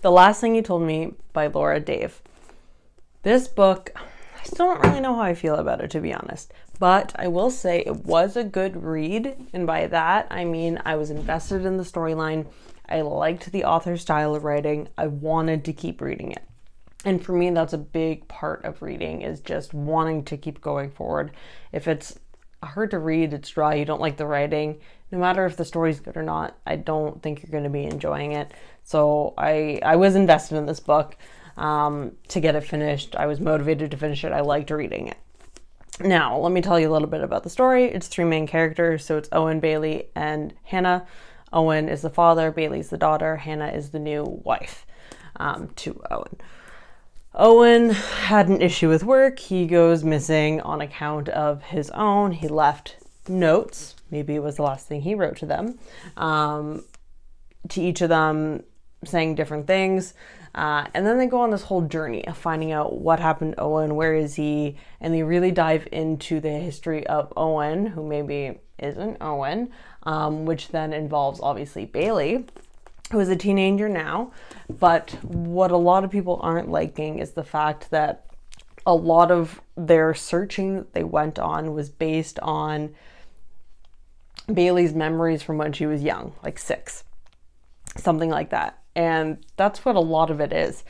The Last Thing You Told Me by Laura Dave. This book, I still don't really know how I feel about it, to be honest. But I will say it was a good read. And by that, I mean I was invested in the storyline. I liked the author's style of writing. I wanted to keep reading it. And for me, that's a big part of reading, is just wanting to keep going forward. If it's hard to read, it's dry, you don't like the writing, no matter if the story's good or not, I don't think you're going to be enjoying it. So I was invested in this book to get it finished. I was motivated to finish it. I liked reading it. Now, let me tell you a little bit about the story. It's three main characters. So it's Owen, Bailey, and Hannah. Owen is the father, Bailey's the daughter, Hannah is the new wife to Owen. Owen had an issue with work. He goes missing on account of his own. He left notes. Maybe it was the last thing he wrote to them. To each of them saying different things. And then they go on this whole journey of finding out what happened to Owen, where is he, and they really dive into the history of Owen, who maybe isn't Owen, which then involves obviously Bailey, who is a teenager now. But what a lot of people aren't liking is the fact that a lot of their searching that they went on was based on Bailey's memories from when she was young, like 6, something like that. And that's what a lot of it is.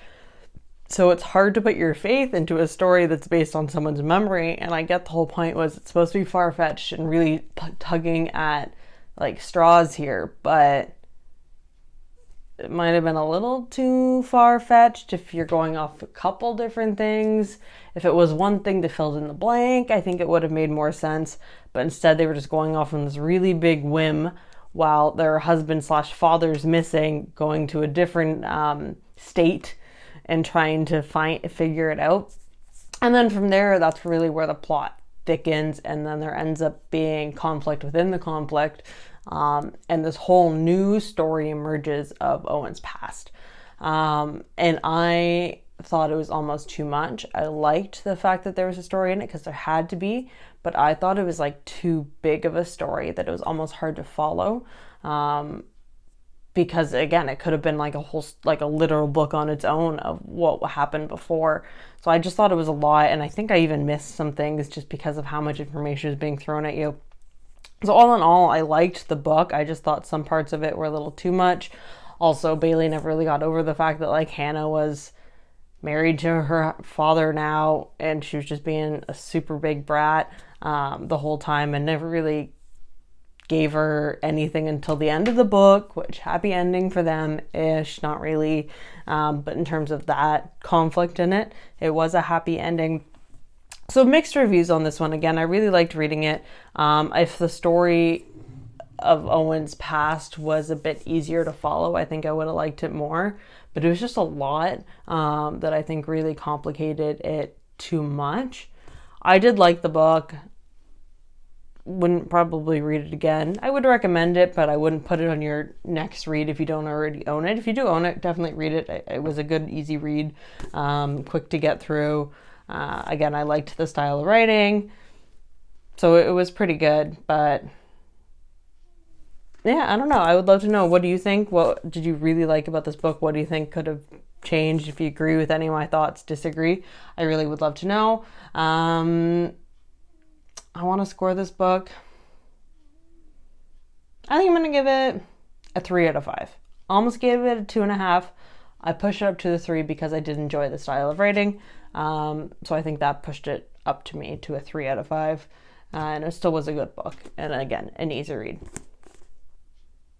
So it's hard to put your faith into a story that's based on someone's memory. And I get the whole point was it's supposed to be far-fetched and really tugging at like straws here, but it might have been a little too far-fetched if you're going off a couple different things. If it was one thing that filled in the blank, I think it would have made more sense. But instead they were just going off on this really big whim while their husband/father's missing, going to a different state and trying to figure it out. And then from there, that's really where the plot thickens, and then there ends up being conflict within the conflict, and this whole new story emerges of Owen's past. And I thought it was almost too much. I liked the fact that there was a story in it because there had to be, but I thought it was like too big of a story that it was almost hard to follow. Because again, it could have been like a literal book on its own of what happened before. So I just thought it was a lot, and I think I even missed some things just because of how much information is being thrown at you. So all in all, I liked the book. I just thought some parts of it were a little too much. Also, Bailey never really got over the fact that like Hannah was married to her father now, and she was just being a super big brat the whole time, and never really gave her anything until the end of the book, which happy ending for them-ish, not really. But in terms of that conflict in it, it was a happy ending. So mixed reviews on this one. Again, I really liked reading it. If the story of Owen's past was a bit easier to follow, I think I would have liked it more. But it was just a lot that I think really complicated it too much. I did like the book. Wouldn't probably read it again. I would recommend it, but I wouldn't put it on your next read if you don't already own it. If you do own it, definitely read it. It was a good, easy read, quick to get through. Again, I liked the style of writing, so it was pretty good. But yeah, I don't know. I would love to know, what do you think? What did you really like about this book? What do you think could have changed? If you agree with any of my thoughts, disagree, I really would love to know. I want to score this book. I think I'm going to give it a 3 out of 5. Almost gave it a 2.5. I pushed it up to the 3 because I did enjoy the style of writing. So I think that pushed it up to me to a 3 out of 5. And it still was a good book. And again, an easy read.